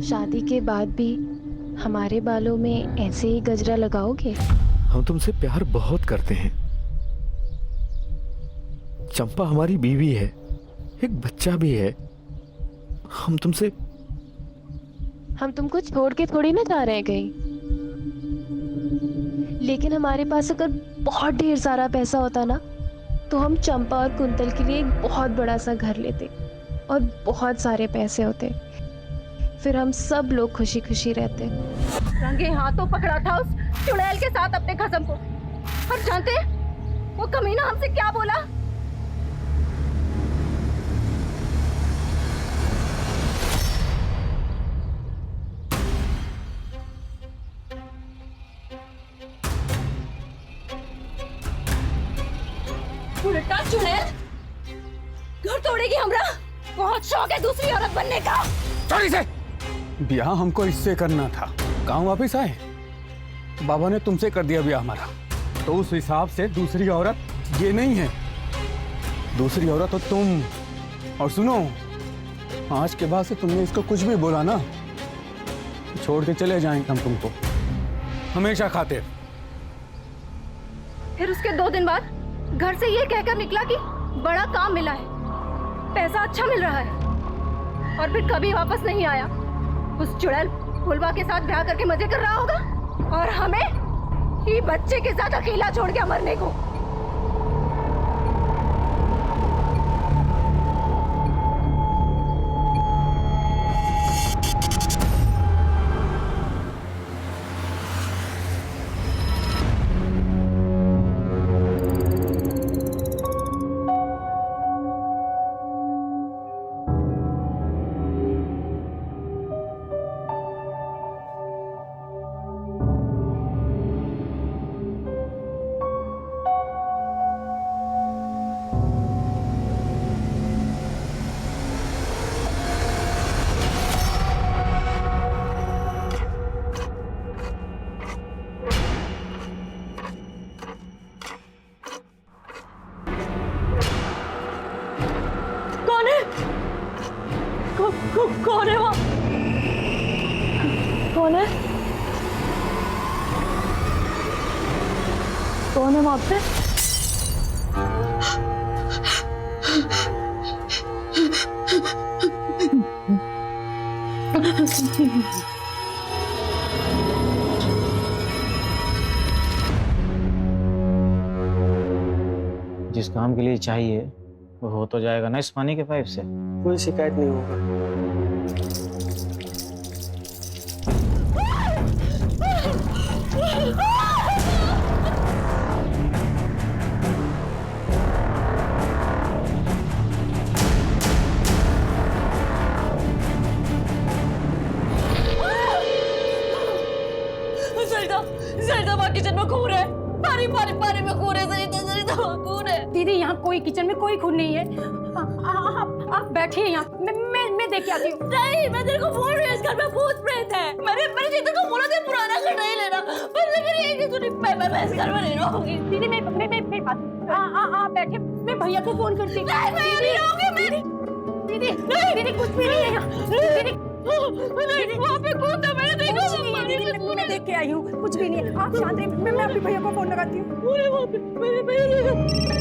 शादी के बाद भी हमारे बालों में ऐसे ही गजरा लगाओगे? हम तुमसे प्यार बहुत करते हैं। चंपा हमारी बीवी है, एक बच्चा भी है। हम तुमको छोड़ के थोड़ी ना जा रहे हैं कहीं। लेकिन हमारे पास अगर बहुत ढेर सारा पैसा होता ना, तो हम चंपा और कुंतल के लिए एक बहुत बड़ा सा घर लेते और बहुत सारे पैसे होते। फिर हम सब लोग खुशी खुशी रहते। रंगे हाथों पकड़ा था उस चुड़ैल के साथ अपने कसम को। और जानते वो कमीना हमसे क्या बोला? उल्टा चुड़ैल घर तोड़ेगी हमरा। बहुत शौक है दूसरी औरत बनने का। चोरी से ब्याह हमको इससे करना था। गांव वापस आए, बाबा ने तुमसे कर दिया ब्याह हमारा, तो उस हिसाब से दूसरी औरत ये नहीं है, दूसरी औरत तो तुम। और सुनो, आज के बाद से तुमने इसको कुछ भी बोला ना, छोड़ के चले जाएंगे हम तुमको हमेशा खातिर। फिर उसके 2 दिन बाद घर से ये कहकर निकला कि बड़ा काम मिला है, पैसा अच्छा मिल रहा है, और फिर कभी वापस नहीं आया। उस चुड़ैल फुलवा के साथ ब्याह करके मजे कर रहा होगा, और हमें ये बच्चे के साथ अकेला छोड़ के मरने को। कौन है वो? कौन है? कौन है वहां पे? जिस काम के लिए चाहिए वो हो तो जाएगा ना इस पानी के पाइप से। कोई शिकायत नहीं होगा। ज़रिता वहाँ किचन में खून है। पानी में खून है। ज़रिता वहाँ खून है। दीदी यहाँ कोई किचन में कोई खून नहीं है। आप बैठिए यहाँ, मैं देख के आती हूँ। नहीं, मैं तेरे को बोल रही हूँ, इस घर में भूत प्रेत है। मैंने चीता को बोला था पुराना घर नहीं लेना, पर लेकिन ये कि तूने मैं इस घर में नहीं रहूंगी। दीदी मैं बात बैठे, मैं भैया को फोन करती हूँ। नहीं, मैं नहीं रहूंगी। दीदी कुछ भी नहीं है यहाँ। दीदी वहाँ पे कौन था? मैंने देखा मैं देख के आई हूँ, कुछ भी नहीं है। आप शांत रहिए, मैं अपने भैया को फोन लगाती हूँ। वहाँ पे मेरे भैया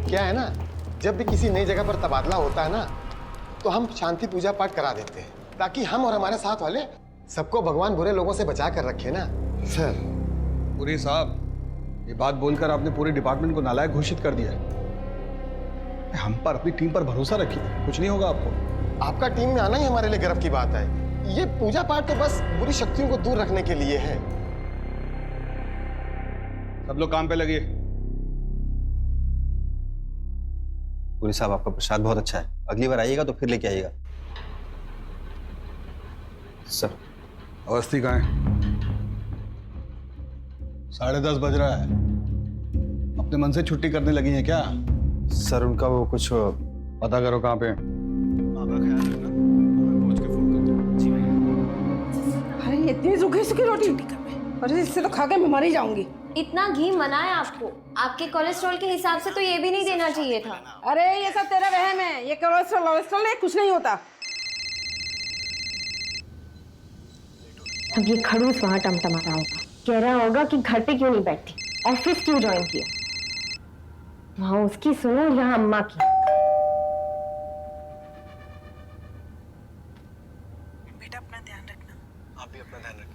क्या है ना, जब भी किसी नई जगह पर तबादला होता है ना, तो हम शांति पूजा पाठ करा देते हैं, ताकि हम और हमारे साथ वाले सबको भगवान बुरे लोगों से बचा कर रखे ना। सर पुरी साहब, ये बात बोलकर आपने पूरे डिपार्टमेंट को नालायक घोषित कर दिया। हम पर, अपनी टीम पर भरोसा रखिए, कुछ नहीं होगा आपको। आपका टीम में आना ही हमारे लिए गर्व की बात है। ये पूजा पाठ तो बस बुरी शक्तियों को दूर रखने के लिए है। सब लोग काम पे लगिए। पुलिस साहब, आपका प्रसाद बहुत अच्छा है, अगली बार आइएगा तो फिर लेके आइएगा। सर अवस्थी कहाँ है? 10:30 बज रहा है। अपने मन से छुट्टी करने लगी हैं क्या? सर उनका वो कुछ पता करो कहाँ पे। अरे इतनी सूखी सूखी रोटी, अरे इससे तो खा के मैं मर ही जाऊंगी। इतना घी मना है आपको, आपके कोलेस्ट्रॉल के हिसाब से तो ये भी नहीं देना चाहिए था। अरे ये सब तेरा वहम है, ये कोलेस्ट्रॉल है, कुछ नहीं होता। अब ये खड़ूस वहां टमटमा रहा होगा, कह रहा होगा कि घर पे क्यों नहीं बैठती, ऑफिस क्यों ज्वाइन किया। वहां उसकी सुनो, यहाँ अम्मा की। बेटा अपना ध्यान रखना। आप भी अपना ध्यान रखिए।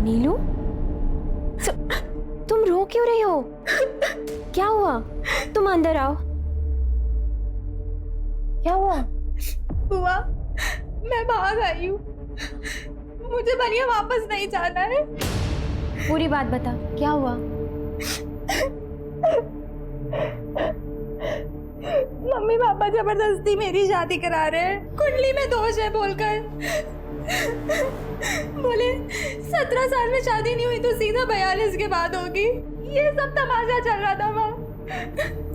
नीलू, तुम रो क्यों रही हो? क्या हुआ? तुम अंदर आओ। क्या हुआ? बुआ, मैं भाग आई हूँ, मुझे बनिया वापस नहीं जाना है। पूरी बात बता, क्या हुआ? मम्मी पापा जबरदस्ती मेरी शादी करा रहे हैं, कुंडली में दोष है बोलकर। बोले 17 साल में शादी नहीं हुई तो सीधा 42 के बाद होगी। ये सब तमाशा चल रहा था वहाँ।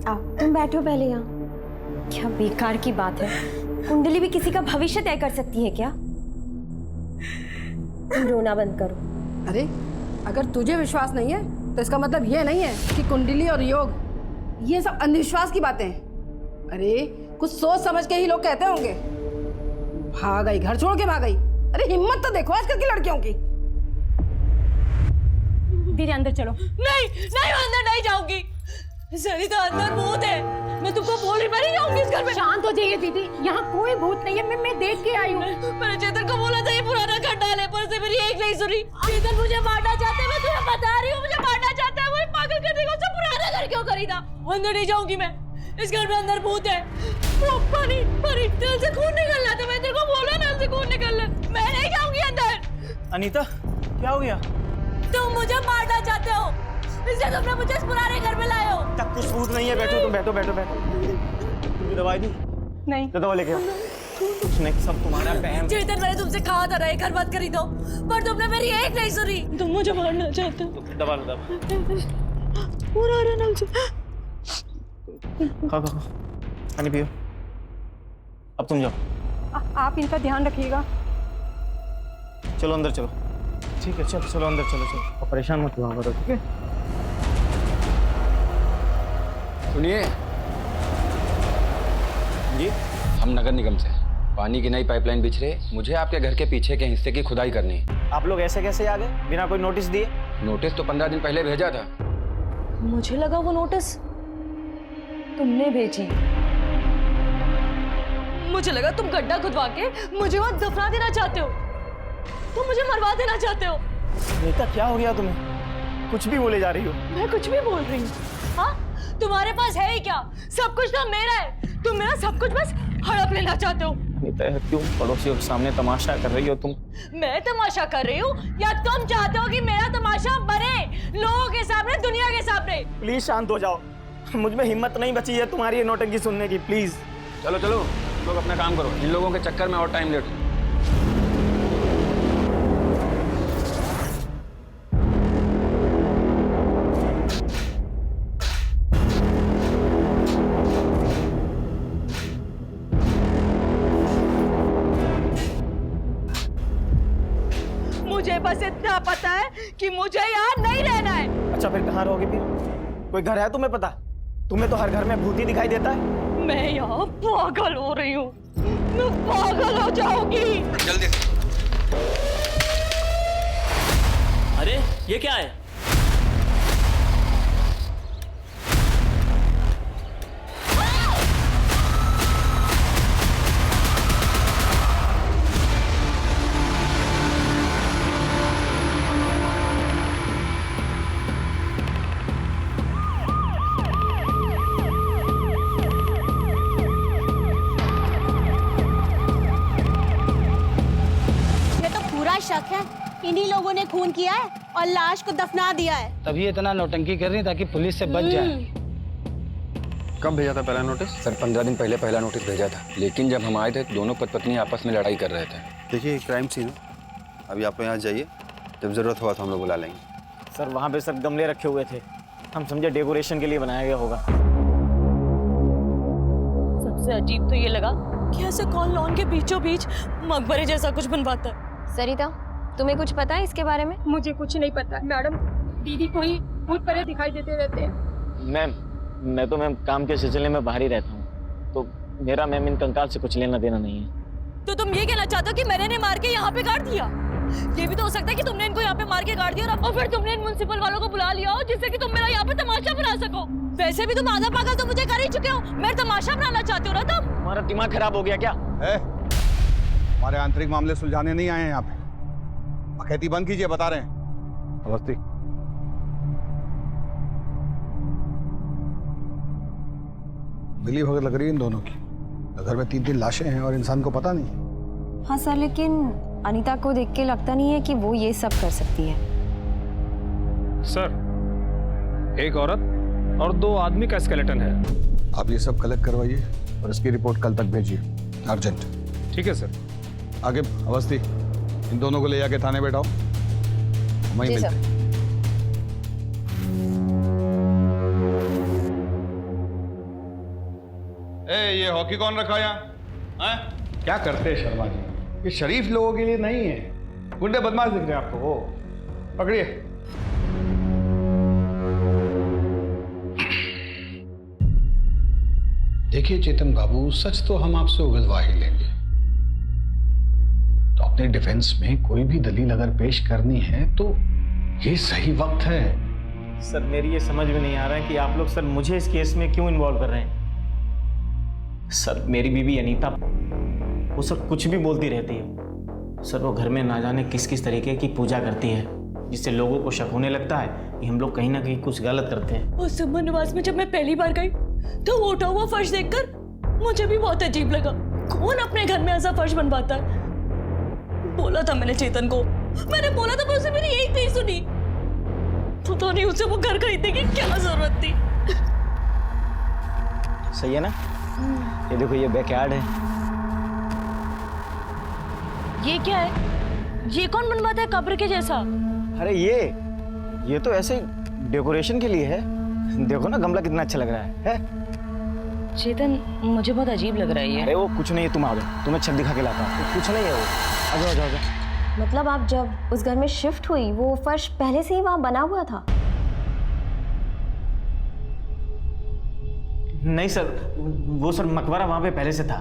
आओ तुम बैठो पहले यहाँ। क्या बेकार की बात है, कुंडली भी किसी का भविष्य तय कर सकती है क्या? तुम रोना बंद करो। अरे अगर तुझे विश्वास नहीं है तो इसका मतलब ये नहीं है कि कुंडली और योग ये सब अंधविश्वास की बातें हैं। अरे कुछ सोच समझ के ही लोग कहते होंगे। भाग गई, घर छोड़ के भाग गई। अरे हिम्मत तो देखो आजकल की लड़कियों की। दीदी अंदर चलो। नहीं नहीं, अंदर नहीं जाऊंगी। सरिता अंदर भूत है, मैं तुमको बोल रही, मैं नहीं जाऊंगी इस घर में। शांत हो जाइए दीदी, यहाँ कोई भूत नहीं है, मैं देख के आई हूँ। मैंने चेतन को बोला था ये पुराना घर डाले, पर से मेरी एक नहीं सुनी। चेतन मुझे मारना चाहते हैं, मैं तुम्हें बता रही हूँ, मुझे मारना चाहता है। वो पागल करने को उससे पुराना घर क्यों खरीदा? अंदर नहीं जाऊंगी मैं, इस घर में अंदर भूत है। वो पानी पानी, दिल से खून निकल रहा था, मैं तेरे को बोला ना, दिल से खून निकल रहा। मैं नहीं जाऊंगी अंदर। अनीता क्या हो गया? तुम मुझे मारना चाहते हो, इसलिए तुमने मुझे इस पुराने घर में लाए हो। तक कुछ सबूत नहीं है, बैठो तुम, बैठो बैठो बैठो। तुमने दवाई दी? नहीं। तो दवा लेके आओ। कुछ नहीं, सब तुम्हारा बहम। चेतन मैंने तुमसे कहा था ना ये घर मत खरीदो, पर तुमने मेरी एक नहीं सुनी। तुम मुझे मारना चाहते हो। दबा लो, दबा। पूरा नल से। खाओ खाओ, पानी पियो। अब तुम जाओ। आप इनका ध्यान रखिएगा। चलो अंदर चलो। ठीक है, चलो चलो अंदर चलो चलो। और परेशान मत हुआ करो, ठीक है? सुनिए जी, हम नगर निगम से पानी की नई पाइपलाइन बिछ रही, मुझे आपके घर के पीछे के हिस्से की खुदाई करनी है। आप लोग ऐसे कैसे आ गए बिना कोई नोटिस दिए? नोटिस तो 15 दिन पहले भेजा था। मुझे लगा वो नोटिस तुमने भेजी। मुझे लगा तुम गड्ढा खुदवा के मुझे वहां दफना देना चाहते हो, तुम मुझे मरवा देना चाहते हो। नीता क्या हो गया तुम्हें? कुछ भी बोले जा रही हो। मैं कुछ भी बोल रही हूँ? हाँ, तुम्हारे पास है ही क्या? सब कुछ तो मेरा है, तुम मेरा सब कुछ बस हड़प लेना चाहते हो। नीता क्यों पड़ोसियों के सामने तमाशा कर रही हो तुम? मैं तमाशा कर रही हूँ या तुम चाहते हो कि मेरा तमाशा बने लोगों के सामने, दुनिया के सामने? प्लीज शांत हो जाओ, मुझ में हिम्मत नहीं बची है तुम्हारी ये नौटंकी सुनने की, प्लीज। चलो चलो, लोग अपना काम करो, इन लोगों के चक्कर में और टाइम लेट। मुझे बस इतना पता है कि मुझे यहाँ नहीं रहना है। अच्छा फिर कहाँ रहोगे फिर? कोई घर है तुम्हें पता? तुम्हें तो हर घर में भूत ही दिखाई देता है। मैं यहाँ पागल हो रही हूँ, मैं पागल हो जाऊंगी। जल्दी से। अरे ये क्या है? ये तो पूरा शक है इन्हीं लोगों ने खून किया है और लाश को दफना दिया है। तभी इतना नौटंकी कर रही ताकि पुलिस से बच जाए। कब भेजा था पहला नोटिस? सर 15 दिन पहले पहला नोटिस भेजा था, लेकिन जब हम आए थे दोनों पति पत्नी आपस में लड़ाई कर रहे थे। देखिए क्राइम सीन है, अभी आप यहाँ जाइए, जब जरूरत हुआ तो हम लोग बुला लेंगे। सर वहाँ पे सर गमले रखे हुए थे, हम समझे डेकोरेशन के लिए बनाया गया होगा। सबसे अजीब तो ये लगा कि ऐसे कौन लॉन के बीचों बीच मकबरे जैसा कुछ बनवाता है। सरिता, तुम्हें कुछ पता है इसके बारे में? मुझे कुछ नहीं पता मैडम, दीदी को ही भूत प्रेत दिखाई देते रहते हैं। मैम मैं तो मैम काम के सिलसिले में बाहर ही रहता हूँ, तो मेरा मैम इन कंकाल से कुछ लेना देना नहीं है। तो तुम ये कहना चाहते हो कि मैंने ने मार के यहाँ पे गाड़ दिया? ये भी तो हो सकता है कि तुमने इनको यहाँ पे मार के गाड़ दिया और फिर तुमने इन म्युनिसिपल वालों को बुला लिया हो जिससे कि तुम मेरा यहाँ पे तमाशा बना सको। वैसे भी तुम आधा पागल तो मुझे कर ही चुके हो, मेरा तमाशा बनाना चाहते हो ना तुम? हमारा दिमाग खराब हो गया क्या? हमारे आंतरिक मामले सुलझाने नहीं आए हैं यहाँ पे। अखैती बंद कीजिए, बता रहे हैं। अवस्थी, मिली भगत लग रही है इन दोनों की। घर में 3-3 लाशें हैं और इंसान को पता नहीं। हाँ सर, लेकिन अनीता को देख के लगता नहीं है कि वो ये सब कर सकती है। सर, एक औरत और 2 आदमी का स्केलेटन है। आप ये सब कलेक्ट करवाइए और इसकी रिपोर्ट कल तक भेजिए, अर्जेंट। ठीक है सर। आगे अवस्थी, इन दोनों को ले जाके थाने बैठाओ, वहीं मिलते हैं। ये हॉकी कौन रखा यहाँ? क्या करते हैं शर्मा जी? ये शरीफ लोगों के लिए नहीं है, गुंडे बदमाश दिख रहे हैं आपको। वो पकड़िए। देखिए चेतन बाबू, सच तो हम आपसे उगलवा ही लेंगे, तो अपने डिफेंस में कोई भी दलील अगर पेश करनी है तो ये सही वक्त है। सर मेरी ये समझ में नहीं आ रहा है कि आप लोग सर मुझे इस केस में क्यों इन्वॉल्व कर रहे हैं। सर मेरी बीवी अनीता, वो सर कुछ भी बोलती रहती है। सर वो घर में ना जाने किस किस तरीके की पूजा करती है, जिससे लोगों को शक होने लगता है कि हम लोग कहीं ना कहीं कुछ गलत करते हैं। उस सुमन निवास में जब मैं पहली बार गई तो वो उठा हुआ फर्श देखकर मुझे भी बहुत अजीब लगा। कौन अपने घर में ऐसा फर्श बनवाता है? बोला था मैंने चेतन को, मैंने बोला था, पर उसे मेरी एक नहीं सुनी। पता नहीं उसे वो घर खरीदने की क्या जरूरत थी। सही है ना? ये देखो ये बैकयार्ड है। ये क्या है? ये कौन बनवाता है कब्र के जैसा? अरे ये तो ऐसे डेकोरेशन के लिए है। देखो ना गमला कितना अच्छा लग रहा है? चेतन मुझे बहुत अजीब लग रहा है ये। अरे वो कुछ नहीं है, तुम आ जाओ, तुम्हें छत दिखा के लाता हूँ। कुछ नहीं है वो, आ जाओ जाओ जाओ। मतलब आप जब उस घर में शिफ्ट हुई वो फर्श पहले से ही वहां बना हुआ था? नहीं सर, वो सर मकबरा वहां पे पहले से था।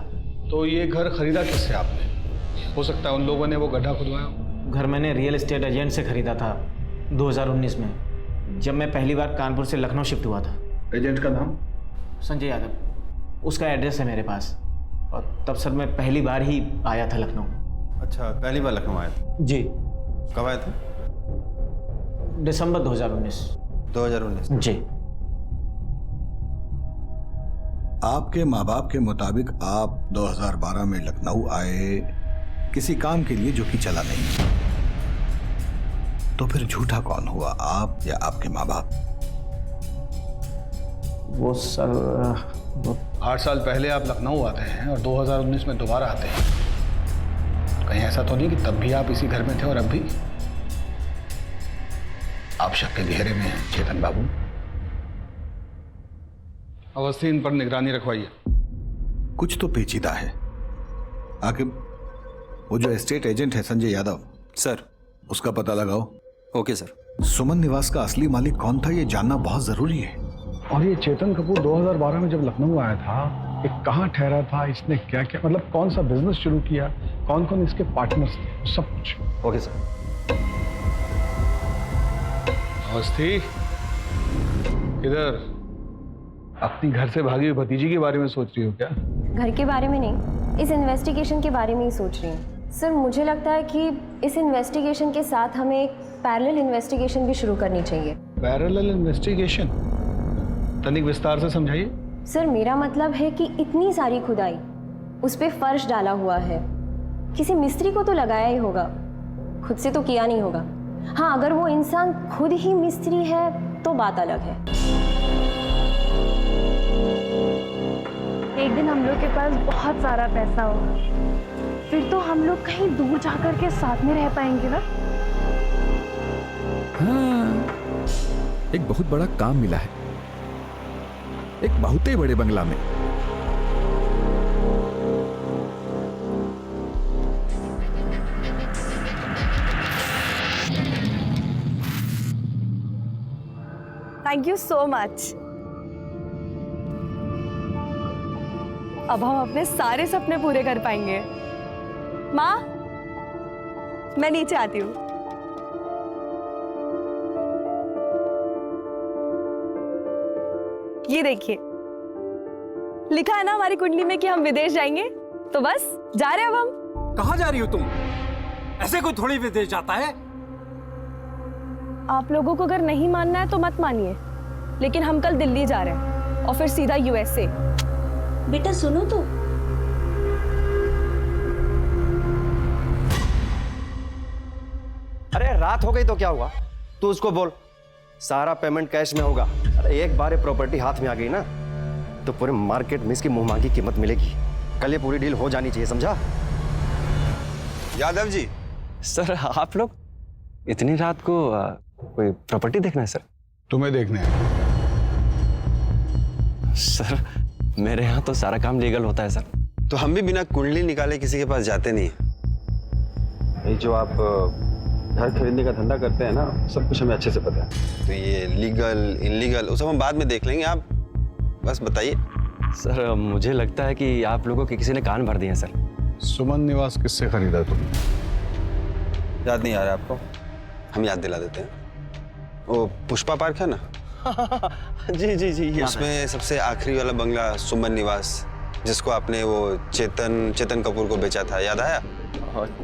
तो ये घर खरीदा किससे आपने? हो सकता है उन लोगों ने वो गड्ढा खुदवाया। घर मैंने रियल एस्टेट एजेंट से खरीदा था 2019 में, जब मैं पहली बार कानपुर से लखनऊ शिफ्ट हुआ था। एजेंट का नाम? संजय यादव, उसका एड्रेस है मेरे पास। और तब सर मैं पहली बार ही आया था लखनऊ। अच्छा, पहली बार लखनऊ आया था? जी। कब आया था? दिसंबर 2019। 2019 जी। आपके माँ बाप के मुताबिक आप 2012 में लखनऊ आए किसी काम के लिए जो कि चला नहीं, तो फिर झूठा कौन हुआ, आप या आपके माँ बाप? वो सर 8 साल पहले आप लखनऊ आते हैं और 2019 में दोबारा आते हैं, कहीं ऐसा तो नहीं कि तब भी आप इसी घर में थे और अब भी? आप शक के घेरे में हैं चेतन बाबू। अवस्थी, इन पर निगरानी रखवाइए। कुछ तो पेचीदा है। आकिब, वो जो एस्टेट एजेंट है संजय यादव, सर उसका पता लगाओ। Okay sir. सुमन निवास का असली मालिक कौन था ये जानना बहुत जरूरी है। और ये चेतन कपूर 2012 में जब लखनऊ आया था, ये कहाँ ठहरा था, इसने क्या क्या, मतलब कौन सा बिजनेस शुरू किया, कौन कौन इसके पार्टनर्स थे, सब कुछ। Okay sir. अवस्थी, इधर अपनी घर से भागी हुई भतीजी के बारे में सोच रही हो क्या? घर के बारे में नहीं, इस इन्वेस्टिगेशन के बारे में ही सोच रही हूँ। सर मुझे लगता है कि इस इन्वेस्टिगेशन के साथ हमें एक पैरेलल इन्वेस्टिगेशन भी शुरू करनी चाहिए। Parallel investigation? तनिक विस्तार से समझाइए। सर मेरा मतलब है कि इतनी सारी खुदाई, उस पे फर्श डाला हुआ है, किसी मिस्त्री को तो लगाया ही होगा। खुद से तो किया नहीं होगा। हाँ, अगर वो इंसान खुद ही मिस्त्री है तो बात अलग है। एक दिन हम लोग के पास बहुत सारा पैसा होगा, फिर तो हम लोग कहीं दूर जाकर के साथ में रह पाएंगे ना। हाँ, एक बहुत बड़ा काम मिला है, एक बहुत ही बड़े बंगला में। Thank you so much. अब हम अपने सारे सपने पूरे कर पाएंगे। माँ, मैं नीचे आती हूँ। ये देखिए, लिखा है ना हमारी कुंडली में कि हम विदेश जाएंगे, तो बस जा रहे हैं अब हम। कहाँ जा रही हो तुम? ऐसे कोई थोड़ी विदेश जाता है। आप लोगों को अगर नहीं मानना है तो मत मानिए, लेकिन हम कल दिल्ली जा रहे हैं और फिर सीधा यूएसए। बेटा सुनो तो। अरे रात हो गई तो क्या हुआ? तू उसको बोल सारा पेमेंट कैश में होगा। अरे एक बार ये प्रॉपर्टी हाथ में आ गई ना तो पूरे मार्केट में इसकी मुंह मांगी कीमत मिलेगी। कल ये पूरी डील हो जानी चाहिए, समझा? यादव जी, सर आप लोग इतनी रात को कोई प्रॉपर्टी देखना है? सर तुम्हें देखने हैं। सर मेरे यहाँ तो सारा काम लीगल होता है सर। तो हम भी बिना कुंडली निकाले किसी के पास जाते नहीं। ये जो आप घर खरीदने का धंधा करते हैं ना, सब कुछ हमें अच्छे से पता है। तो ये लीगल इनलीगल वो सब हम बाद में देख लेंगे, आप बस बताइए। सर मुझे लगता है कि आप लोगों के किसी ने कान भर दिए हैं सर। सुमन निवास किससे खरीदा तुमने? याद नहीं आ रहा आपको? हम याद दिला देते हैं। वो पुष्पा पार्क है ना? जी जी जी, उसमें सबसे आखिरी वाला बंगला सुमन निवास, जिसको आपने वो चेतन कपूर को बेचा था, याद आया?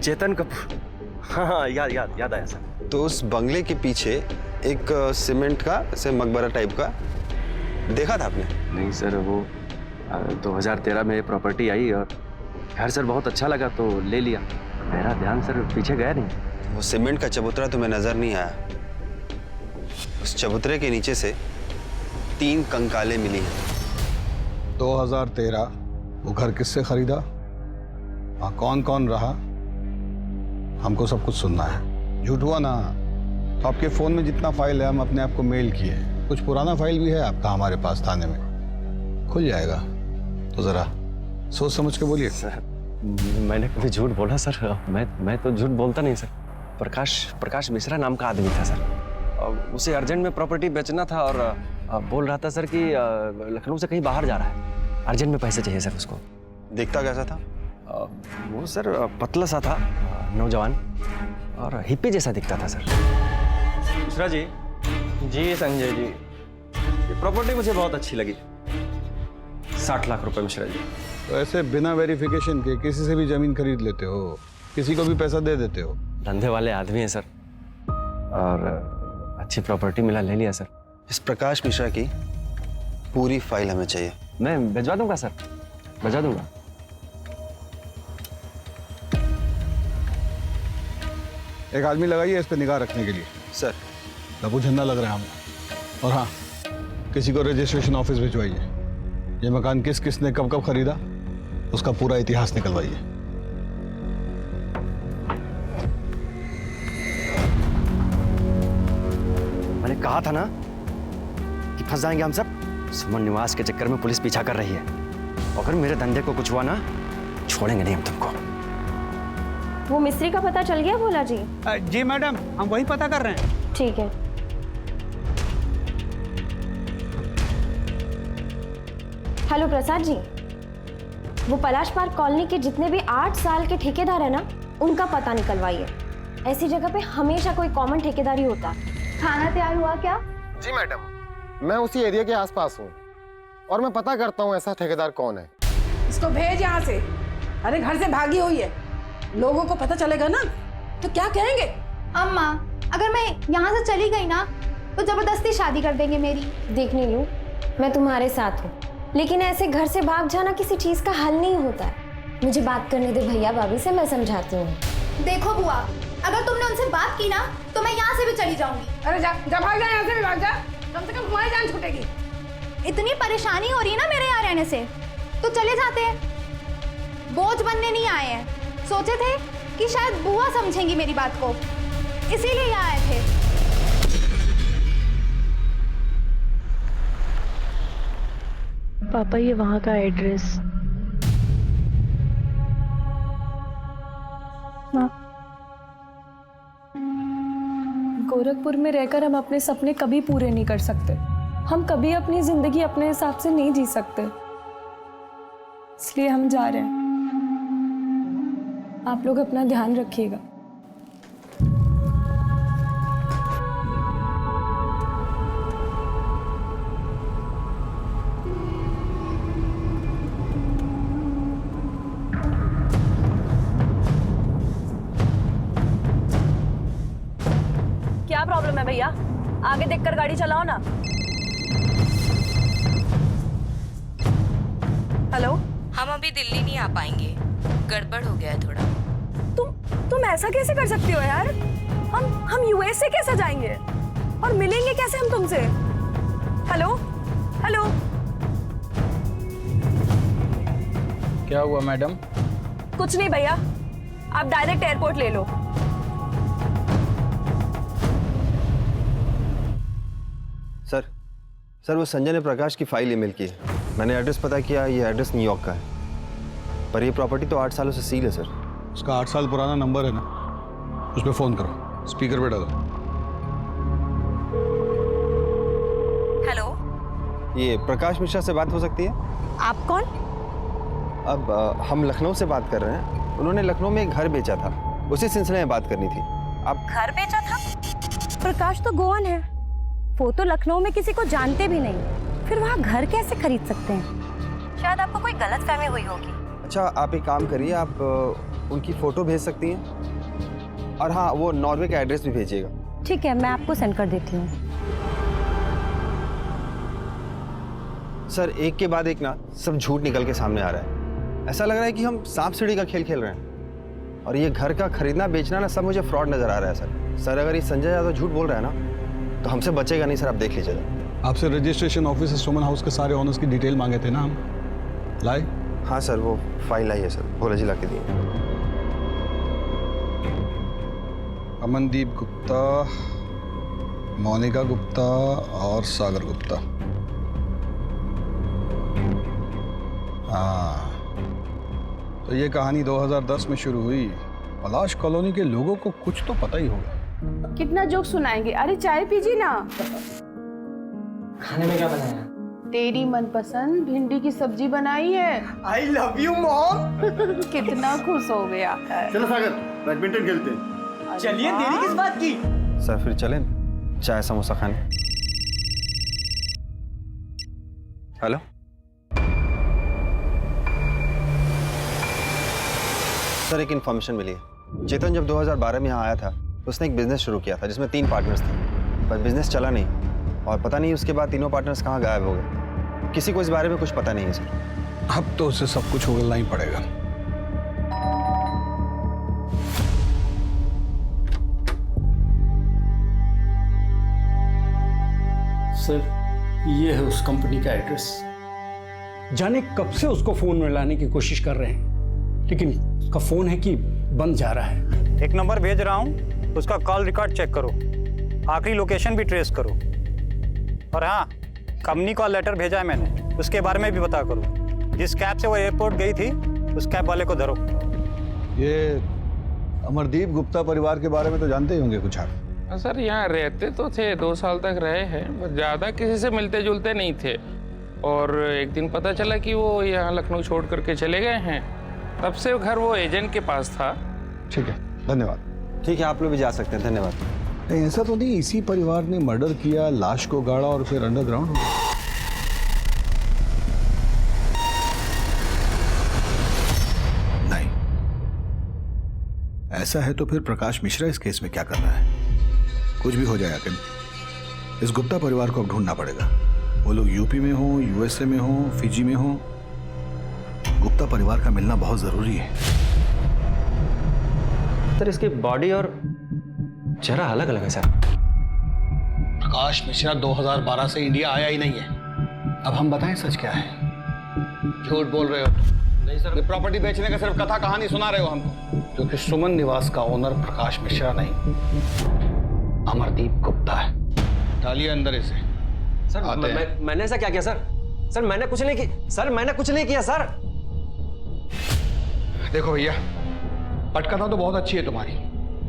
चेतन कपूर, हाँ याद आया सर। तो उस बंगले के पीछे एक सीमेंट का ऐसे मकबरा टाइप का देखा था आपने? नहीं सर, वो 2013 में प्रॉपर्टी आई और घर सर बहुत अच्छा लगा तो ले लिया। मेरा ध्यान सर पीछे गया नहीं। वो सीमेंट का चबूतरा तुम्हें नजर नहीं आया? उस चबूतरे के नीचे से 3 कंकालें मिली हैं। 2013 वो घर किससे खरीदा? वहाँ कौन कौन रहा? हमको सब कुछ सुनना है। झूठ हुआ ना तो आपके फोन में जितना फाइल है हम अपने आप को मेल किए। कुछ पुराना फाइल भी है आपका हमारे पास थाने में, खुल जाएगा। तो जरा सोच समझ के बोलिए। सर मैंने कभी झूठ बोला सर? मैं तो झूठ बोलता नहीं सर। प्रकाश मिश्रा नाम का आदमी था सर, उसे अर्जेंट में प्रॉपर्टी बेचना था और बोल रहा था सर कि लखनऊ से कहीं बाहर जा रहा है, अर्जेंट में पैसे चाहिए सर उसको। दिखता कैसा था? वो सर पतला सा था, नौजवान और हिप्पी जैसा दिखता था सर। मिश्रा जी। जी संजय जी, ये प्रॉपर्टी मुझे बहुत अच्छी लगी। 60 लाख रुपए मिश्रा जी। तो ऐसे बिना वेरिफिकेशन के किसी से भी जमीन खरीद लेते हो, किसी को भी पैसा दे देते हो? धंधे वाले आदमी हैं सर और अच्छी प्रॉपर्टी मिला, ले लिया सर। इस प्रकाश मिश्रा की पूरी फाइल हमें चाहिए। मैं भिजवा दूंगा सर, भिजवा दूंगा। एक आदमी लगाइए इस पे निगाह रखने के लिए। सर लबू झंडा लग रहा है हमें। और हाँ, किसी को रजिस्ट्रेशन ऑफिस भिजवाइए। ये मकान किसने कब खरीदा उसका पूरा इतिहास निकलवाइए। मैंने कहा था ना कि फंस जाएंगे हम सब। सुमन निवास के चक्कर में पुलिस पीछा कर रही है। अगर मेरे धंधे को कुछ हुआ ना, छोड़ेंगे नहीं हम तुमको। वो मिस्त्री का पता चल गया भोला जी? जी मैडम, हम वही पता कर रहे हैं। ठीक है। हेलो प्रसाद जी, वो पलाश पार्क कॉलोनी के जितने भी 8 साल के ठेकेदार है ना, उनका पता निकलवाइए। ऐसी जगह पे हमेशा कोई कॉमन ठेकेदारी होता है। खाना तैयार हुआ क्या? जी मैडम, मैं उसी एरिया के आसपास हूँ और मैं पता करता हूँ ऐसा ठेकेदार कौन है। इसको भेज यहाँ से। अरे घर से भागी हुई है, लोगों को पता चलेगा ना तो क्या कहेंगे? अम्मा, अगर मैं यहाँ से चली गई ना तो जबरदस्ती शादी कर देंगे मेरी। देख नीलू, मैं तुम्हारे साथ हूँ, लेकिन ऐसे घर से भाग जाना किसी चीज का हल नहीं होता है। मुझे बात करने दे भैया भाभी से, मैं समझाती हूँ। देखो बुआ, अगर तुमने उनसे बात की ना तो मैं यहाँ से भी चली जाऊंगी। अरे जा जा, भाग जा यहाँ से भी, भाग जा। कम से कम तुम्हारी जान छूटेगी। इतनी परेशानी हो रही है ना मेरे यहाँ रहने से, तो चले जाते हैं। बोझ बनने नहीं आए हैं। सोचे थे कि शायद बुआ समझेंगी मेरी बात को, इसीलिए यहाँ आए थे। पापा ये वहाँ का एड्रेस। गोरखपुर में रहकर हम अपने सपने कभी पूरे नहीं कर सकते। हम कभी अपनी जिंदगी अपने हिसाब से नहीं जी सकते, इसलिए हम जा रहे हैं। आप लोग अपना ध्यान रखिएगा। क्या प्रॉब्लम है भैया? आगे देखकर गाड़ी चलाओ ना। हेलो, हम अभी दिल्ली नहीं आ पाएंगे, गड़बड़ हो गया है थोड़ा। तुम ऐसा कैसे कर सकती हो यार? हम यूएस से कैसे जाएंगे और मिलेंगे कैसे हम तुमसे? हेलो हेलो, क्या हुआ मैडम? कुछ नहीं भैया, आप डायरेक्ट एयरपोर्ट ले लो। सर वो संजय ने प्रकाश की फाइल ईमेल की है। मैंने एड्रेस पता किया, ये एड्रेस न्यूयॉर्क का है, पर ये प्रॉपर्टी तो 8 सालों से सील है सर। उसका 8 साल पुराना नंबर है ना, उस पर फोन करो, स्पीकर पे डालो। हेलो, ये प्रकाश मिश्रा से बात हो सकती है? आप कौन? अब हम लखनऊ से बात कर रहे हैं। उन्होंने लखनऊ में एक घर बेचा था, उसी सिलसिले में बात करनी थी। आप घर बेचा था? प्रकाश तो गोवन है, वो तो लखनऊ में किसी को जानते भी नहीं, फिर वहाँ घर कैसे खरीद सकते हैं? शायद आपको कोई गलतफहमी हुई होगी। अच्छा, आप एक काम करिए, आप उनकी फ़ोटो भेज सकती हैं, और हाँ, वो नॉर्वे का एड्रेस भी भेजिएगा। ठीक है, मैं आपको सेंड कर देती हूँ। सर एक के बाद एक ना सब झूठ निकल के सामने आ रहा है। ऐसा लग रहा है कि हम सांप सीढ़ी का खेल खेल रहे हैं, और ये घर का खरीदना बेचना ना सब मुझे फ्रॉड नज़र आ रहा है सर। अगर ये संजय यादव झूठ बोल रहा है ना तो हमसे बचेगा नहीं सर, आप देख लीजिएगा। आपसे रजिस्ट्रेशन ऑफिस सुमन हाउस के सारे ऑनर्स की डिटेल मांगे थे ना हम, लाए? हाँ सर, वो फाइल आई है सर, भोला जी ला के दिए। अमनदीप गुप्ता, मोनिका गुप्ता और सागर गुप्ता। हाँ, तो ये कहानी 2010 में शुरू हुई। पलाश कॉलोनी के लोगों को कुछ तो पता ही होगा। कितना जोक सुनाएंगे? अरे चाय पीजिए ना। खाने में क्या बनाया? तेरी मनपसंद भिंडी की सब्जी बनाई है। I love you mom. कितना खुश हो गया। चलो सागर, बैडमिंटन खेलते हैं। चलिए, देरी किस बात की? सर फिर चलें चाय समोसा खाने। हेलो, सर एक इन्फॉर्मेशन मिली है। चेतन जब 2012 में यहाँ आया था, उसने एक बिजनेस शुरू किया था जिसमें 3 पार्टनर्स थे, पर बिजनेस चला नहीं, और पता नहीं उसके बाद तीनों पार्टनर्स कहाँ गायब हो गए। किसी को इस बारे में कुछ पता नहीं है सर। अब तो उसे सब कुछ उगलना ही पड़ेगा। सर ये है उस कंपनी का एड्रेस। जाने कब से उसको फोन में लाने की कोशिश कर रहे हैं, लेकिन उसका फोन है कि बंद जा रहा है। एक नंबर भेज रहा हूँ, उसका कॉल रिकॉर्ड चेक करो, आखिरी लोकेशन भी ट्रेस करो, और हाँ, कंपनी का लेटर भेजा है मैंने, उसके बारे में भी पता करो। जिस कैब से वो एयरपोर्ट गई थी, उस कैब वाले को धरो। ये अमरदीप गुप्ता परिवार के बारे में तो जानते ही होंगे कुछ आप? सर यहाँ रहते तो थे, 2 साल तक रहे हैं, पर ज़्यादा किसी से मिलते जुलते नहीं थे, और एक दिन पता चला कि वो यहाँ लखनऊ छोड़ करके चले गए हैं। तब से घर वो एजेंट के पास था। ठीक है, धन्यवाद। ठीक है, आप लोग भी जा सकते हैं, धन्यवाद। ऐसा तो नहीं इसी परिवार ने मर्डर किया, लाश को गाड़ा और फिर अंडरग्राउंड हो गया? नहीं, ऐसा है तो फिर प्रकाश मिश्रा इस केस में क्या कर रहा है? कुछ भी हो जाए आखिर, इस गुप्ता परिवार को अब ढूंढना पड़ेगा। वो लोग यूपी में हो, यूएसए में हो, फिजी में हो, गुप्ता परिवार का मिलना बहुत जरूरी है। सर इसकी बॉडी और चेहरा अलग अलग है सर। प्रकाश मिश्रा 2012 से इंडिया आया ही नहीं है। अब हम बताएं सच क्या है? झूठ बोल रहे हो। नहीं सर, प्रॉपर्टी बेचने का सिर्फ कथा कहानी सुना रहे हो हमको। क्योंकि सुमन निवास का ओनर प्रकाश मिश्रा नहीं, अमरदीप गुप्ता है। डालिए अंदर इसे। सर मैंने ऐसा क्या किया सर? सर मैंने कुछ नहीं किया सर, मैंने कुछ नहीं किया सर। देखो भैया, पटकथा तो बहुत अच्छी है तुम्हारी,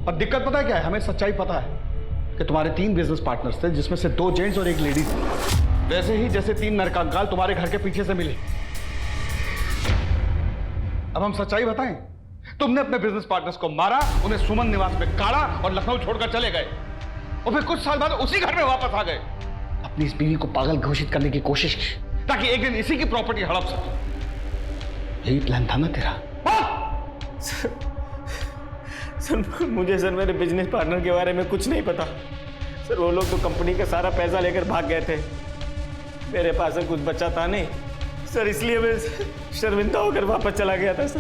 पर दिक्कत पता है क्या है? हमें सच्चाई पता है कि तुम्हारे 3 बिजनेस पार्टनर्स थे, जिसमें से 2 जेंट्स और 1 लेडीज थी। वैसे ही जैसे 3 नरकंकाल तुम्हारे घर के पीछे से मिले। अब हम सच्चाई बताएं, तुमने अपने बिजनेस पार्टनर्स को मारा, उन्हें सुमन निवास में काढ़ा और लखनऊ छोड़कर चले गए, और फिर कुछ साल बाद उसी घर में वापस आ गए। अपनी इस बीवी को पागल घोषित करने की कोशिश की, ताकि एक दिन इसी की प्रॉपर्टी हड़प सके। यही प्लान था ना तेरा? सर मुझे सर मेरे बिजनेस पार्टनर के बारे में कुछ नहीं पता। सर वो लोग तो कंपनी का सारा पैसा लेकर भाग गए थे। मेरे पास कुछ बचा था नहीं सर, इसलिए मैं शर्मिंदा होकर वापस चला गया था सर।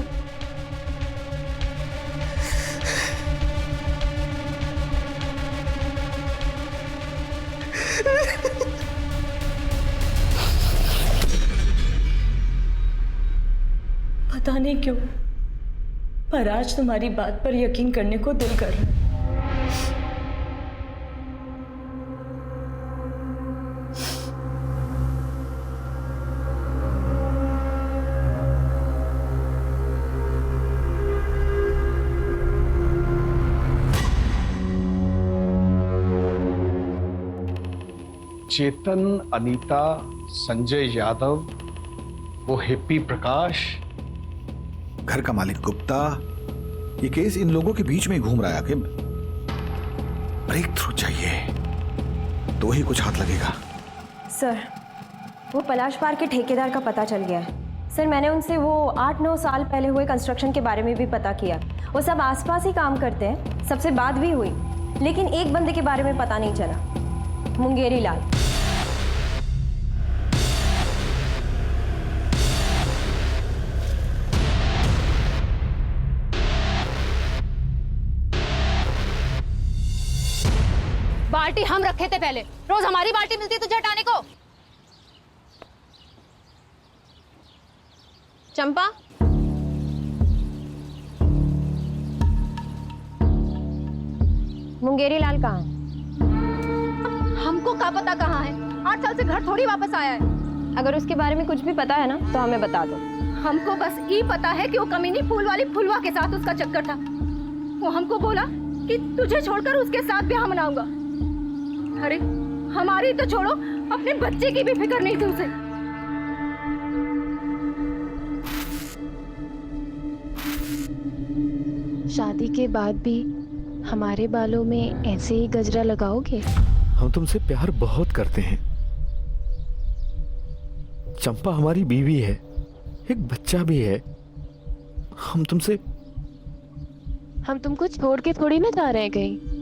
पता नहीं क्यों, पर आज तुम्हारी बात पर यकीन करने को दिल कर रहा है। चेतन, अनीता, संजय यादव, वो हिप्पी प्रकाश, घर का मालिक गुप्ता, ये केस इन लोगों के बीच में ही घूम रहा है। कि ब्रेक थ्रू चाहिए तो ही कुछ हाथ लगेगा। सर, वो पलाश पार्क के ठेकेदार का पता चल गया है। सर मैंने उनसे वो 8-9 साल पहले हुए कंस्ट्रक्शन के बारे में भी पता किया। वो सब आसपास ही काम करते हैं, सबसे बात भी हुई, लेकिन एक बंदे के बारे में पता नहीं चला, मुंगेरी लाल। बाल्टी हम रखे थे पहले, रोज हमारी बाल्टी मिलती है तुझे हटाने को। चंपा, मुंगेरी लाल कहाँ है? हमको क्या पता कहाँ है, 8 साल से घर थोड़ी वापस आया है। अगर उसके बारे में कुछ भी पता है ना तो हमें बता दो। हमको बस ये पता है कि वो कमीनी फूल वाली फुलवा के साथ उसका चक्कर था। वो हमको बोला कि तुझे छोड़कर उसके साथ ब्याह मनाऊंगा। अरे हमारी तो छोड़ो, अपने बच्चे की भी फिक्र नहीं थी उसे। शादी के बाद भी हमारे बालों में ऐसे ही गजरा लगाओगे? हम तुमसे प्यार बहुत करते हैं। चंपा हमारी बीवी है, एक बच्चा भी है। हम तुमको छोड़ के थोड़ी ना जा रहे हैं कहीं।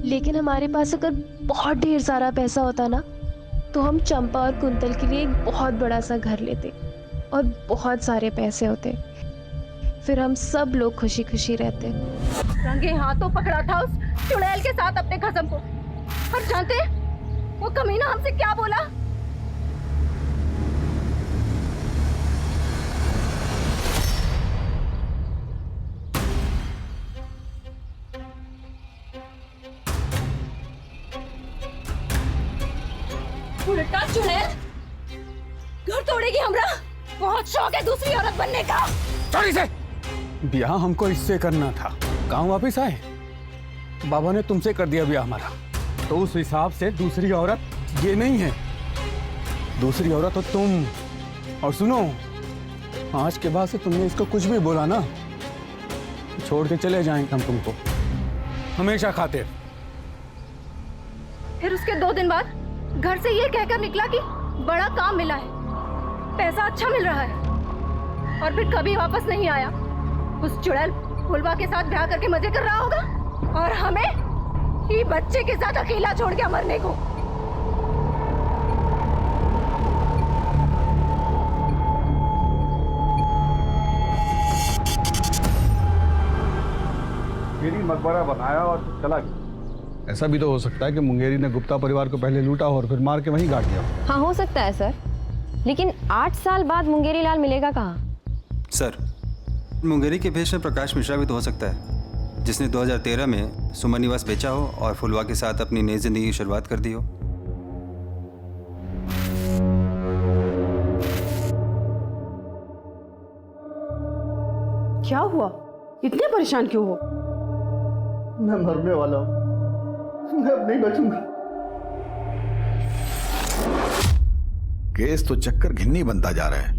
लेकिन हमारे पास अगर बहुत ढेर सारा पैसा होता ना, तो हम चंपा और कुंतल के लिए एक बहुत बड़ा सा घर लेते और बहुत सारे पैसे होते। फिर हम सब लोग खुशी खुशी रहते। रंगे हाथों पकड़ा था उस चुड़ैल के साथ अपने खसम को। और जानते वो कमीना हमसे क्या बोला? उल्टा चुड़ैल घर तोड़ेगी हमरा। बहुत शौक है दूसरी औरत बनने का। चोरी से ब्याह हमको इससे करना था। गांव वापिस आए, बाबा ने तुमसे कर दिया ब्याह हमारा, तो उस हिसाब से दूसरी औरत ये नहीं है, दूसरी औरत तो तुम। और सुनो, आज के बाद से तुमने इसको कुछ भी बोला ना, छोड़ के चले जाएंगे हम तुमको हमेशा खातिर। फिर उसके 2 दिन बाद घर से ये कहकर निकला कि बड़ा काम मिला है, पैसा अच्छा मिल रहा है, और फिर कभी वापस नहीं आया। उस चुड़ैल फुलवा के साथ ब्याह करके मजे कर रहा होगा, और हमें ही बच्चे के साथ अकेला छोड़ के मरने को। मुंगेरी मकबरा बनाया और फिर चला गया। ऐसा भी तो हो सकता है कि मुंगेरी ने गुप्ता परिवार को पहले लूटा और फिर मार के वहीं गाड़ दिया। हाँ हो सकता है सर, लेकिन 8 साल बाद मुंगेरी लाल मिलेगा कहाँ? सर, मुंगेरी के भेष में प्रकाश मिश्रा भी तो हो सकता है, जिसने 2013 में सुमन निवास बेचा हो और फुलवा के साथ अपनी नई जिंदगी की शुरुआत कर दी हो। क्या हुआ? इतने परेशान क्यों हो? मैं मरने वाला हूँ, मैं अब नहीं बचूंगा। केस तो चक्कर घिन्नी बनता जा रहा है।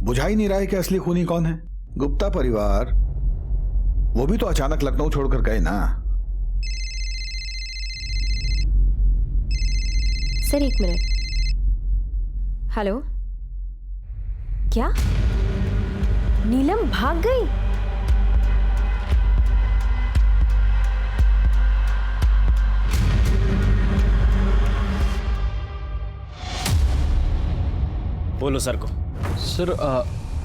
बुझा ही नहीं रहा है कि असली खूनी कौन है। गुप्ता परिवार, वो भी तो अचानक लखनऊ छोड़कर गए ना। Sir 1 minute. हेलो, क्या नीलम भाग गई? बोलो सर को। सर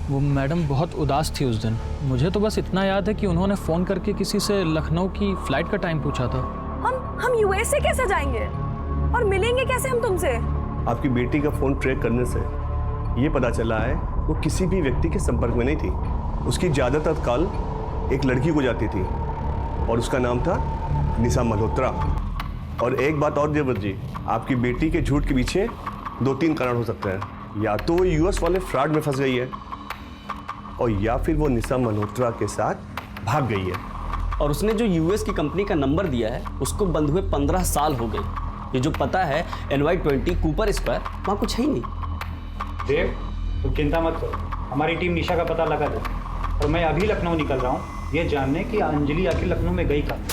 वो मैडम बहुत उदास थी उस दिन। मुझे तो बस इतना याद है कि उन्होंने फ़ोन करके किसी से लखनऊ की फ़्लाइट का टाइम पूछा था। हम यूएसए कैसे जाएंगे और मिलेंगे कैसे हम तुमसे? आपकी बेटी का फ़ोन ट्रैक करने से ये पता चला है वो किसी भी व्यक्ति के संपर्क में नहीं थी। उसकी ज़्यादातर कॉल एक लड़की को जाती थी और उसका नाम था निशा मल्होत्रा। और एक बात और देवर जी, आपकी बेटी के झूठ के पीछे 2-3 कारण हो सकते हैं। या तो वो यूएस वाले फ्रॉड में फंस गई है और या फिर वो निशा मल्होत्रा के साथ भाग गई है। और उसने जो यूएस की कंपनी का नंबर दिया है उसको बंद हुए 15 साल हो गए। ये जो पता है NY20 कूपर स्क्वायर, वहाँ कुछ है ही नहीं। देव, तुम चिंता मत करो, हमारी टीम निशा का पता लगा दे। और मैं अभी लखनऊ निकल रहा हूँ ये जानने कि अंजलि आखिर लखनऊ में गई कब।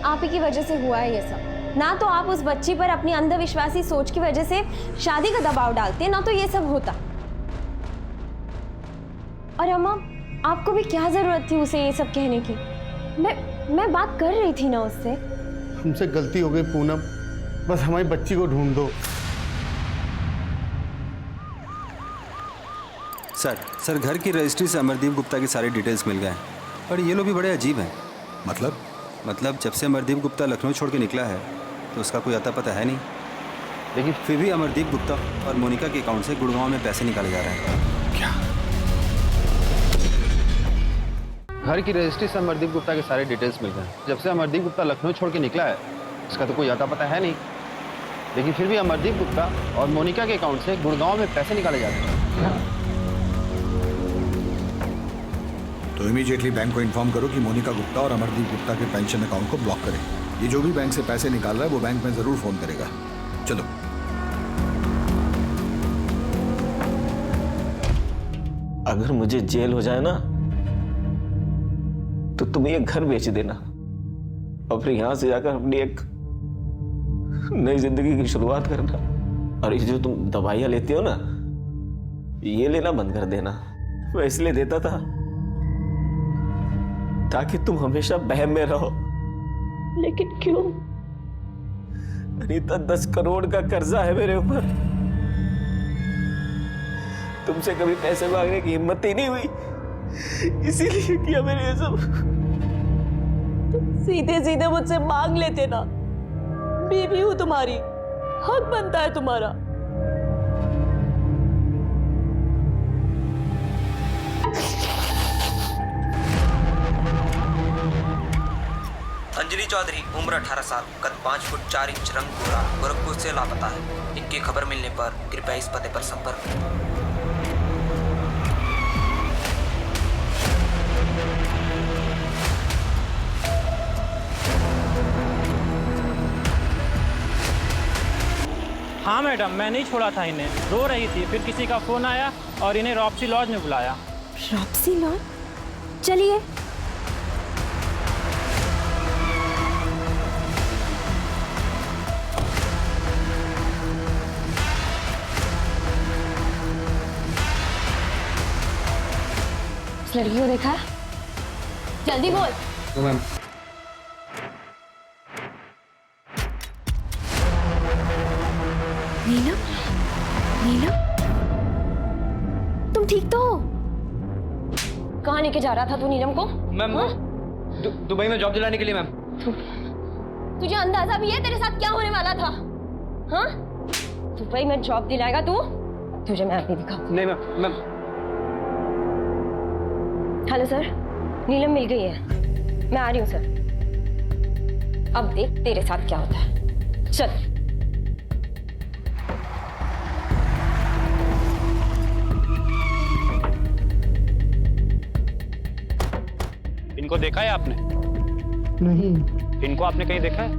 आप ही की वजह से हुआ है ये सब। ना तो आप उस बच्ची पर अपनी अंधविश्वासी सोच की वजह से शादी का दबाव डालते, ना तो ये सब होता। और अम्मा, आपको भी क्या जरूरत थी उसे ये सब कहने की? मैं बात कर रही थी ना उससे। हमसे गलती हो गई पूनम, बस हमारी बच्ची को ढूंढ दो। सर घर की रजिस्ट्री से अमरदीप गुप्ता की सारी डिटेल्स मिल गए हैं, पर ये लोग भी बड़े अजीब हैं। मतलब जब से अमरदीप गुप्ता लखनऊ छोड़ के निकला है तो उसका कोई अता पता है नहीं, लेकिन फिर भी अमरदीप गुप्ता और मोनिका के अकाउंट से गुड़गांव में पैसे निकाले जा रहे हैं। क्या? घर की रजिस्ट्री से अमरदीप गुप्ता के सारे डिटेल्स मिल गए। जब से अमरदीप गुप्ता लखनऊ छोड़ के निकला है उसका तो कोई अता पता है नहीं, लेकिन फिर भी अमरदीप गुप्ता और मोनिका के अकाउंट से गुड़गांव में पैसे निकाले जा रहे हैं। तो इमीडिएटली बैंक को इन्फॉर्म करो कि मोनिका गुप्ता और अमरदीप गुप्ता के पेंशन अकाउंट को ब्लॉक करें। ये जो भी बैंक से पैसे निकाल रहा है वो बैंक में जरूर फोन करेगा। चलो। अगर मुझे जेल हो जाए ना तो तुम ये घर बेच देना और फिर यहां से जाकर अपनी एक नई जिंदगी की शुरुआत करना। और ये जो तुम दवाइयां लेती हो ना, ये लेना बंद कर देना। मैं इसलिए देता था ताकि तुम हमेशा बहम में रहो, लेकिन क्यों? अनीता 10 करोड़ का कर्जा है मेरे ऊपर। तुमसे कभी पैसे मांगने की हिम्मत ही नहीं हुई, इसीलिए किया मैंने ये सब। सीधे सीधे मुझसे मांग लेते ना, बीवी हूं तुम्हारी, हक बनता है तुम्हारा। अंजलि चौधरी, उम्र 18 साल, कद 5 फुट 4 इंच, रंग गोरा, गोरखपुर से लापता है। इनकी खबर मिलने पर कृपया इस पते पर संपर्क करें। हाँ मैडम, मैं नहीं छोड़ा था इन्हें, रो रही थी, फिर किसी का फोन आया और इन्हें रॉप्सी लॉज में बुलाया। रॉप्सी लॉज? चलिए। लड़की को देखा? जल्दी बोल। तो मैम नीलम, नीलम, तुम ठीक तो हो? कहाँ लेके जा रहा था तू नीलम को? मैम दुबई में जॉब दिलाने के लिए मैम। तुझे अंदाजा भी है तेरे साथ क्या होने वाला था? हाँ, दुबई में जॉब दिलाएगा तू? तुझे मैं अभी दिखा। नहीं मैम। हेलो सर, नीलम मिल गई है, मैं आ रही हूँ सर। अब देख तेरे साथ क्या होता है। चल। इनको देखा है आपने? नहीं। इनको आपने कहीं देखा है?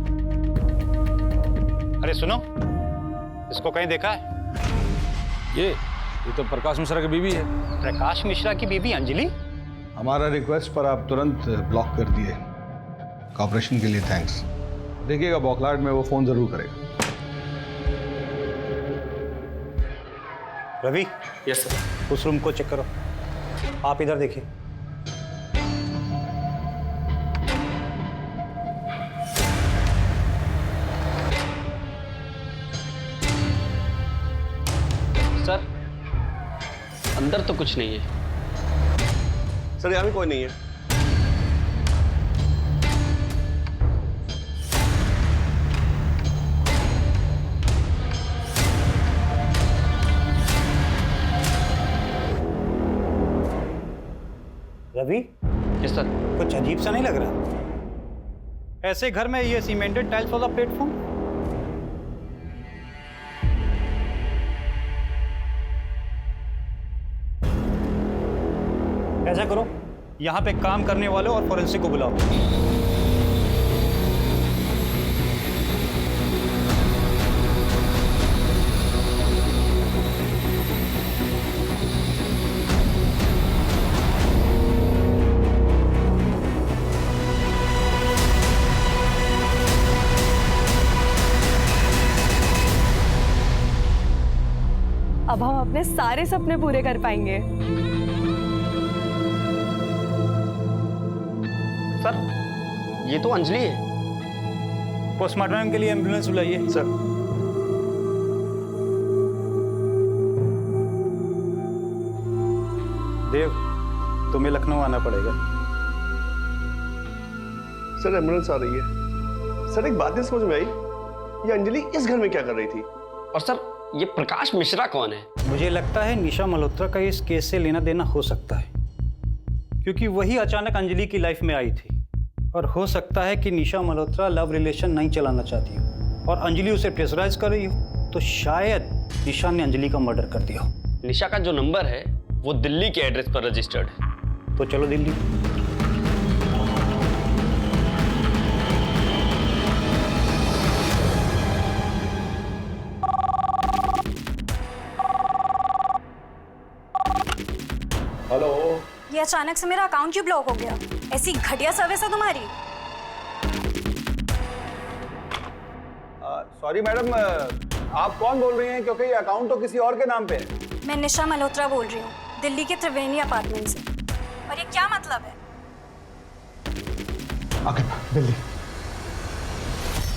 अरे सुनो, इसको कहीं देखा है? ये तो प्रकाश मिश्रा की बीवी है। प्रकाश मिश्रा की बीवी अंजलि? हमारा रिक्वेस्ट पर आप तुरंत ब्लॉक कर दिए। कॉपरेशन के लिए थैंक्स। देखिएगा बौखलाहट में वो फोन जरूर करेगा। रवि। Yes sir. उस रूम को चेक करो। आप इधर देखिए। सर अंदर तो कुछ नहीं है। सर यहाँ भी कोई नहीं है। रवि? Yes sir. कुछ अजीब सा नहीं लग रहा? ऐसे घर में ये सीमेंटेड टाइल्स वाला प्लेटफॉर्म? ऐसा करो, यहाँ पे काम करने वालों और फोरेंसिक को बुलाओ। अब हम अपने सारे सपने पूरे कर पाएंगे। सर ये तो अंजलि है। पोस्टमार्टम के लिए एम्बुलेंस बुलाइए। सर। देव, तुम्हें लखनऊ आना पड़ेगा। सर एम्बुलेंस आ रही है। सर एक बात नहीं समझ में आई, ये अंजलि इस घर में क्या कर रही थी? और सर ये प्रकाश मिश्रा कौन है? मुझे लगता है निशा मल्होत्रा का इस केस से लेना देना हो सकता है, क्योंकि वही अचानक अंजलि की लाइफ में आई थी। और हो सकता है कि निशा मल्होत्रा लव रिलेशन नहीं चलाना चाहती हो और अंजलि उसे प्रेशराइज कर रही हो, तो शायद निशा ने अंजलि का मर्डर कर दिया हो। निशा का जो नंबर है वो दिल्ली के एड्रेस पर रजिस्टर्ड है। तो चलो दिल्ली। हेलो। ये अचानक से मेरा अकाउंट क्यों ब्लॉक हो गया? ऐसी घटिया सर्विस है तुम्हारी। सॉरी मैडम, आप कौन बोल रही हैं? क्योंकि ये अकाउंट तो किसी और के नाम पे है। मैं निशा मल्होत्रा बोल रही हूँ, दिल्ली के त्रिवेणी अपार्टमेंट से। और ये क्या मतलब है? दिल्ली।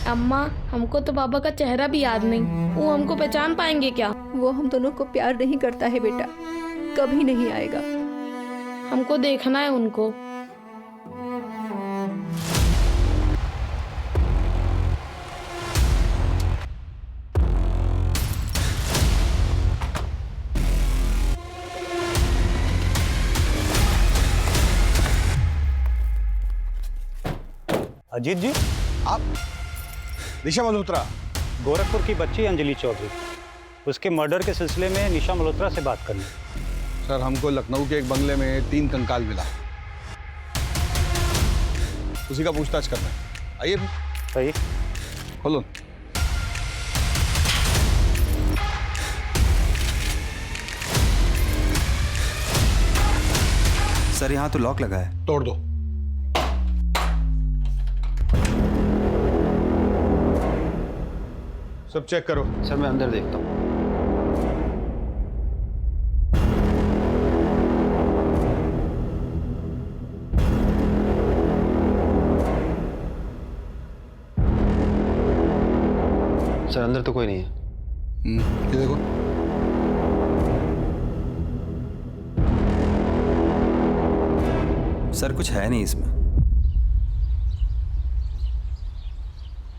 अम्मा, हमको तो पापा का चेहरा भी याद नहीं, वो हमको पहचान पाएंगे क्या? वो हम दोनों को प्यार नहीं करता है बेटा, कभी नहीं आएगा। हमको देखना है उनको। अजीत जी, आप? निशा मल्होत्रा? गोरखपुर की बच्ची अंजलि चौधरी, उसके मर्डर के सिलसिले में निशा मल्होत्रा से बात करनी। सर हमको लखनऊ के एक बंगले में 3 कंकाल मिला, उसी का पूछताछ करना है। आइए। सही। खोलो। सर यहाँ तो लॉक लगा है। तोड़ दो। सब चेक करो। सर मैं अंदर देखता हूँ। सर अंदर तो कोई नहीं है। ये देखो। सर कुछ है नहीं इसमें।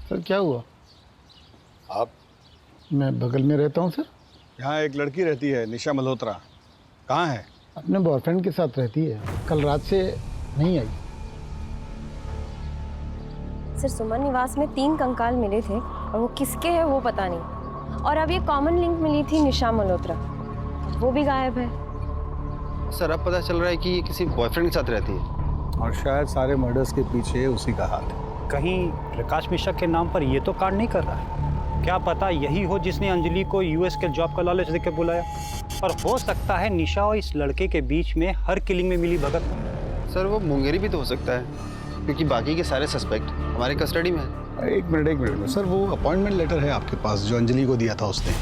सर क्या हुआ? आप? मैं बगल में रहता हूँ सर। यहाँ एक लड़की रहती है निशा मल्होत्रा, कहाँ है? अपने बॉयफ्रेंड के साथ रहती है, कल रात से नहीं आई। सर सुमन निवास में 3 कंकाल मिले थे और वो किसके हैं वो पता नहीं। और अब ये कॉमन लिंक मिली थी निशा मल्होत्रा, वो भी गायब है। सर अब पता चल रहा है कि ये किसी बॉयफ्रेंड के साथ रहती है और शायद सारे मर्डर्स के पीछे उसी का हाथ है। कहीं प्रकाश मिश्रा के नाम पर ये तो कांड नहीं कर रहा है? क्या पता यही हो जिसने अंजलि को यूएस के जॉब का लालच देके बुलाया। और हो सकता है निशा और इस लड़के के बीच में हर किलिंग में मिली भगत। सर वो मुंगेरी भी तो हो सकता है, क्योंकि बाकी के सारे सस्पेक्ट हमारे कस्टडी में है। एक मिनट सर, वो अपॉइंटमेंट लेटर है आपके पास जो अंजलि को दिया था उसने?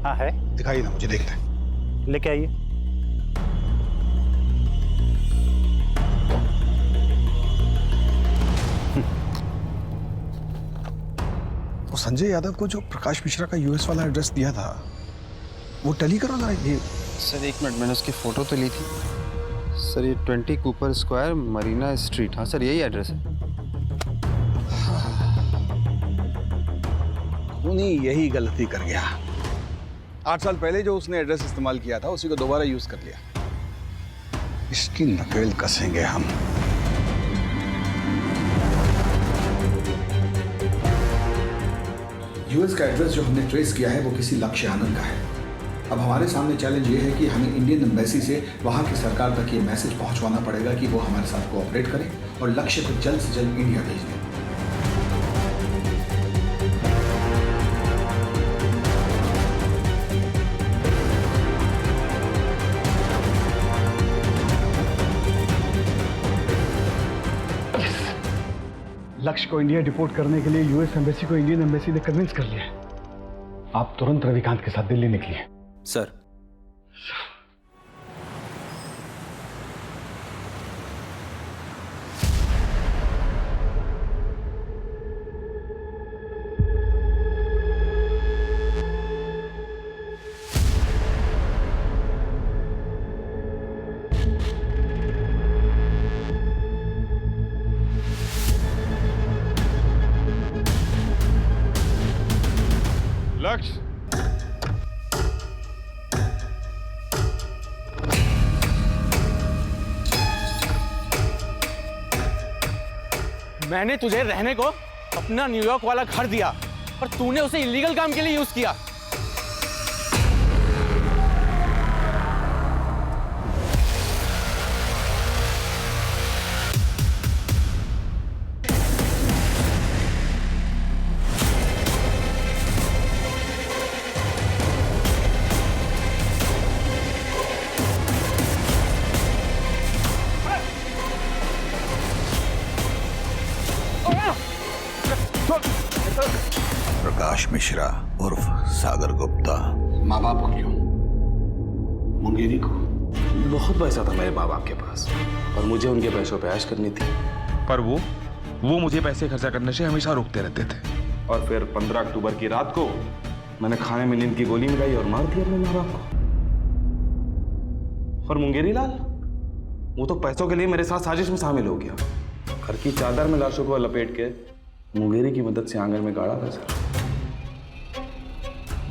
हाँ है। दिखाइए ना मुझे, देखते हैं। लेके आइए। वो संजय यादव को जो प्रकाश मिश्रा का यूएस वाला एड्रेस दिया था वो टैली करो जरा। ये सर एक मिनट, मैंने उसकी फोटो तो ली थी। सर ये 20 कूपर स्क्वायर मरीना स्ट्रीट, हाँ सर यही एड्रेस है। नहीं, यही गलती कर गया। 8 साल पहले जो उसने एड्रेस इस्तेमाल किया था उसी को दोबारा यूज कर लिया। इसकी नकेल कसेंगे हम। यूएस का एड्रेस जो हमने ट्रेस किया है वो किसी लक्ष्य आनंद का है। अब हमारे सामने चैलेंज ये है कि हमें इंडियन एम्बेसी से वहाँ की सरकार तक ये मैसेज पहुँचवाना पड़ेगा कि वो हमारे साथ कोऑपरेट करें और लक्ष्य को जल्द से जल्द इंडिया भेज दें। लक्ष्य को इंडिया डिपोर्ट करने के लिए यूएस एम्बेसी को इंडियन एम्बेसी ने कन्विंस कर लिया है। आप तुरंत रविकांत के साथ दिल्ली निकलिए। सर लक्ष्य, मैंने तुझे रहने को अपना न्यूयॉर्क वाला घर दिया और तूने उसे इलीगल काम के लिए यूज किया। प्रकाश मिश्रा उर्फ सागर गुप्ता। माँ बाप को क्यों? मुंगेरी को? बहुत पैसा था मेरे माँ बाप के पास और मुझे उनके पैसों पे ऐश करनी थी, पर वो मुझे पैसे खर्चा करने से हमेशा रोकते रहते थे। और फिर 15 अक्टूबर की रात को मैंने खाने में नींद की गोली मिलाई और मार दिया अपने माँ बाप को। और मुंगेरी लाल, वो तो पैसों के लिए मेरे साथ साजिश में शामिल हो गया। घर की चादर में लाशों को लपेट के मुंगेरी की मदद से आंगन में गाड़ा था सर।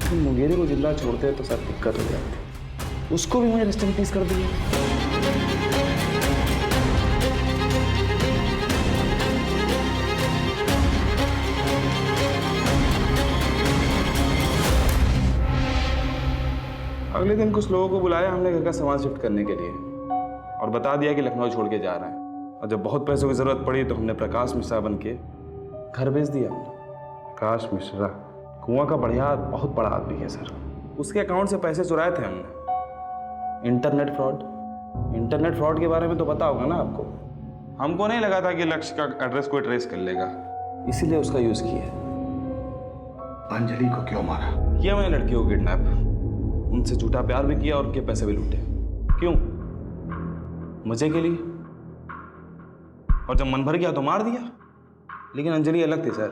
तो मुंगेरी को जिंदा छोड़ते तो सर दिक्कत हो जाती। उसको भी मुझे रेस्ट इन पीस कर दिया। अगले दिन कुछ लोगों को बुलाया हमने घर का सामान शिफ्ट करने के लिए और बता दिया कि लखनऊ छोड़ के जा रहे हैं। और जब बहुत पैसों की जरूरत पड़ी तो हमने प्रकाश मिश्रा बन के घर भेज दिया। प्रकाश मिश्रा कुआं का बढ़िया बहुत बड़ा आदमी है सर। उसके अकाउंट से पैसे चुराए थे हमने। इंटरनेट फ्रॉड के बारे में तो पता होगा ना आपको। हमको नहीं लगा था कि लक्ष्य का एड्रेस कोई ट्रेस कर लेगा, इसीलिए उसका यूज किया। अंजलि को क्यों मारा? किया मैंने लड़की को किडनैप, उनसे झूठा प्यार भी किया और उनके पैसे भी लूटे। क्यों? मजे के लिए। और जब मन भर गया तो मार दिया। लेकिन अंजलि अलग थी सर,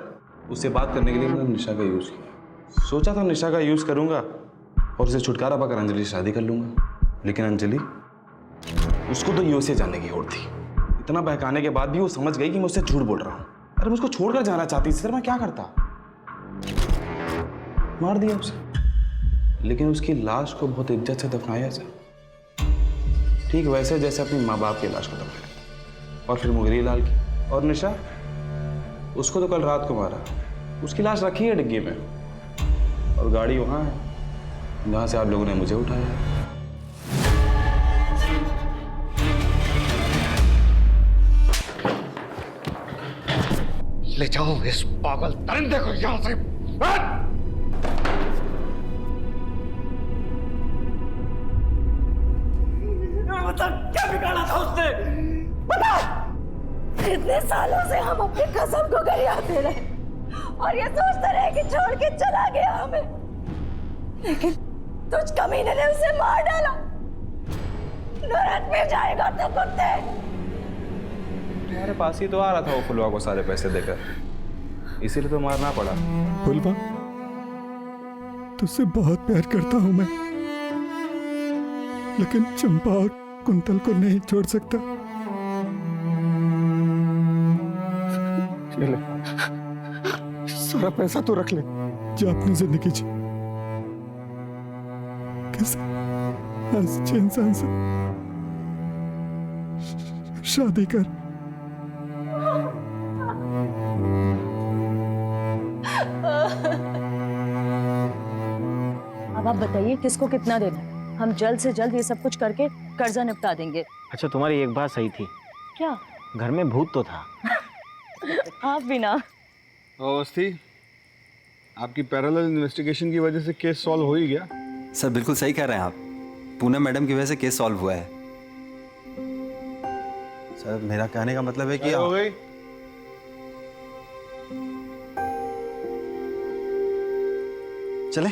उससे बात करने के लिए मैंने निशा का यूज़ किया। सोचा था निशा का यूज़ करूंगा और उसे छुटकारा पाकर अंजलि से शादी कर लूंगा, लेकिन अंजलि, उसको तो यूएसए जाने की होड़ थी। इतना बहकाने के बाद भी वो समझ गई कि मैं उससे झूठ बोल रहा हूँ। अरे मैं उसको छोड़कर जाना चाहती थी सर, मैं क्या करता? मार दिया उसे, लेकिन उसकी लाश को बहुत इज्जत से दफनाया सर, ठीक वैसे जैसे अपनी माँ बाप की लाश को दफनाया। और फिर मुगरी लाल की और निशा, उसको तो कल रात को मारा। उसकी लाश रखी है डिग्गी में और गाड़ी वहाँ है जहाँ से आप लोगों ने मुझे उठाया। ले जाओ इस पागल दरिंदे को यहाँ से। बता क्या बिगाड़ा था उसने? बता! इतने सालों से हम अपनी कसम को गरियाते रहे और ये सोचते रहे कि छोड़ के चला गया हमें, लेकिन तुझ कमीने ने उसे मार डाला। नरक में जाएगा तो कुत्ते। तुम्हारे पास ही तो आ रहा था वो फुलवा को सारे पैसे देकर, इसीलिए तो मारना पड़ा। फुलवा, तुझसे बहुत प्यार करता हूं मैं, लेकिन चंपा और कुंतल को नहीं छोड़ सकता। ये ले, सारा पैसा तो रख ले, जा अपनी जिंदगी जी। किसी अच्छे इंसान से शादी कर। अब आप बताइए किसको कितना देना है? हम जल्द से जल्द ये सब कुछ करके कर्जा निपटा देंगे। अच्छा, तुम्हारी एक बात सही थी, क्या? घर में भूत तो था। आप भी ना। अवस्थी, आपकी पैरेलल इन्वेस्टिगेशन की वजह से केस सॉल्व हो ही गया। सर बिल्कुल सही कह रहे हैं आप, पूनम मैडम की वजह से केस सॉल्व हुआ है। सर मेरा कहने का मतलब है कि हो गई। चले।